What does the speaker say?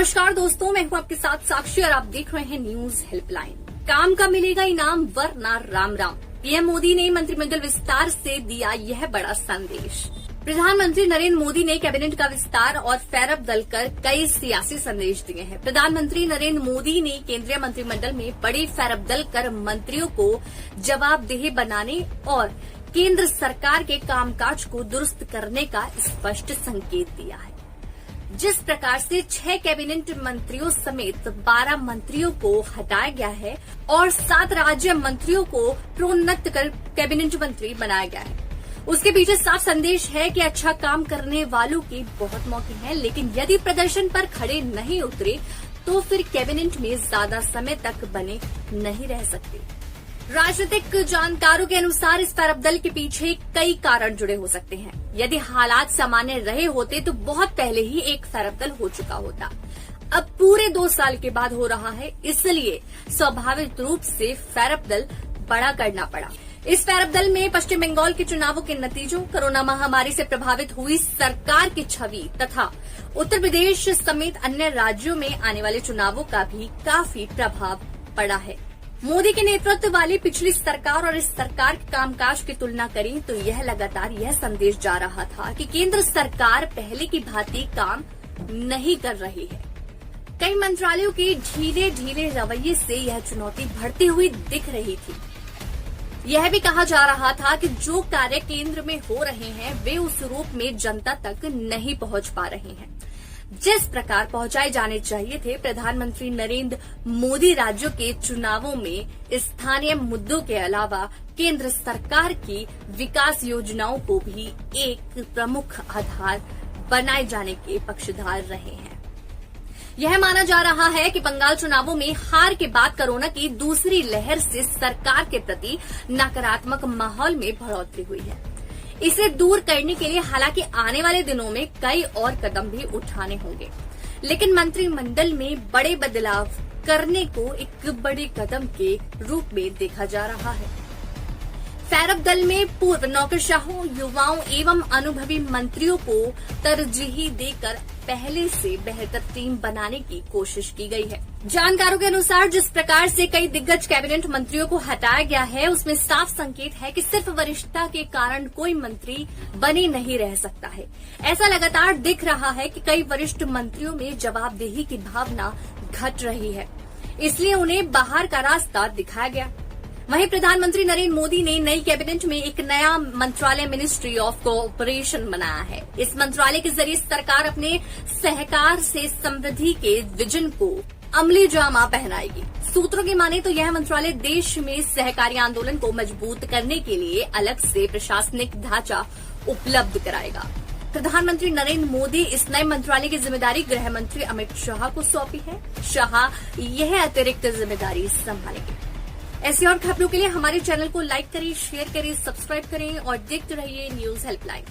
नमस्कार दोस्तों, मैं हूं आपके साथ साक्षी और आप देख रहे हैं न्यूज हेल्पलाइन। काम का मिलेगा इनाम वरना राम राम। पीएम मोदी ने मंत्रिमंडल विस्तार से दिया यह बड़ा संदेश। प्रधानमंत्री नरेंद्र मोदी ने कैबिनेट का विस्तार और फेरअप दल कर कई सियासी संदेश दिए हैं। प्रधानमंत्री नरेंद्र मोदी ने केंद्रीय मंत्रिमंडल में बड़ी फेरअप दल कर मंत्रियों को जवाबदेह बनाने और केंद्र सरकार के कामकाज को दुरुस्त करने का स्पष्ट संकेत दिया है। जिस प्रकार से 6 कैबिनेट मंत्रियों समेत 12 मंत्रियों को हटाया गया है और 7 राज्य मंत्रियों को प्रोन्नत कर कैबिनेट मंत्री बनाया गया है, उसके पीछे साफ संदेश है कि अच्छा काम करने वालों के बहुत मौके हैं, लेकिन यदि प्रदर्शन पर खड़े नहीं उतरे तो फिर कैबिनेट में ज्यादा समय तक बने नहीं रह सकते। राजनीतिक जानकारों के अनुसार इस फेरअप दल के पीछे कई कारण जुड़े हो सकते हैं। यदि हालात सामान्य रहे होते तो बहुत पहले ही एक फेरअप दल हो चुका होता। अब पूरे 2 साल के बाद हो रहा है, इसलिए स्वाभाविक रूप से फेरअप दल बड़ा करना पड़ा। इस फेरअप दल में पश्चिम बंगाल के चुनावों के नतीजों, कोरोना महामारी से प्रभावित हुई सरकार की छवि तथा उत्तर प्रदेश समेत अन्य राज्यों में आने वाले चुनावों का भी काफी प्रभाव पड़ा है। मोदी के नेतृत्व वाली पिछली सरकार और इस सरकार के कामकाज की तुलना करें तो यह लगातार यह संदेश जा रहा था कि केंद्र सरकार पहले की भांति काम नहीं कर रही है। कई मंत्रालयों के ढीले रवैये से यह चुनौती बढ़ती हुई दिख रही थी। यह भी कहा जा रहा था कि जो कार्य केंद्र में हो रहे हैं वे उस रूप में जनता तक नहीं पहुंच पा रहे हैं जिस प्रकार पहुंचाए जाने चाहिए थे। प्रधानमंत्री नरेंद्र मोदी राज्यों के चुनावों में स्थानीय मुद्दों के अलावा केंद्र सरकार की विकास योजनाओं को भी एक प्रमुख आधार बनाए जाने के पक्षधर रहे हैं। यह माना जा रहा है कि बंगाल चुनावों में हार के बाद कोरोना की दूसरी लहर से सरकार के प्रति नकारात्मक माहौल में बढ़ोतरी हुई है। इसे दूर करने के लिए हालांकि आने वाले दिनों में कई और कदम भी उठाने होंगे, लेकिन मंत्रिमंडल में बड़े बदलाव करने को एक बड़े कदम के रूप में देखा जा रहा है। फेरअप दल में पूर्व नौकरशाहों, युवाओं एवं अनुभवी मंत्रियों को तरजीह देकर पहले से बेहतर टीम बनाने की कोशिश की गई है। जानकारों के अनुसार जिस प्रकार से कई दिग्गज कैबिनेट मंत्रियों को हटाया गया है, उसमें साफ संकेत है कि सिर्फ वरिष्ठता के कारण कोई मंत्री बने नहीं रह सकता है। ऐसा लगातार दिख रहा है कि कई वरिष्ठ मंत्रियों में जवाबदेही की भावना घट रही है, इसलिए उन्हें बाहर का रास्ता दिखाया गया। वहीं प्रधानमंत्री नरेंद्र मोदी ने नई कैबिनेट में एक नया मंत्रालय मिनिस्ट्री ऑफ कोऑपरेशन बनाया है। इस मंत्रालय के जरिए सरकार अपने सहकार से समृद्धि के विजन को अमली जामा पहनाएगी। सूत्रों की माने तो यह मंत्रालय देश में सहकारी आंदोलन को मजबूत करने के लिए अलग से प्रशासनिक ढांचा उपलब्ध कराएगा। प्रधानमंत्री नरेंद्र मोदी इस नए मंत्रालय की जिम्मेदारी गृह मंत्री अमित शाह को सौंपी है। शाह यह अतिरिक्त जिम्मेदारी संभालेंगे। ऐसी और खबरों के लिए हमारे चैनल को लाइक करें, शेयर करें, सब्सक्राइब करें और देखते रहिए न्यूज हेल्पलाइन।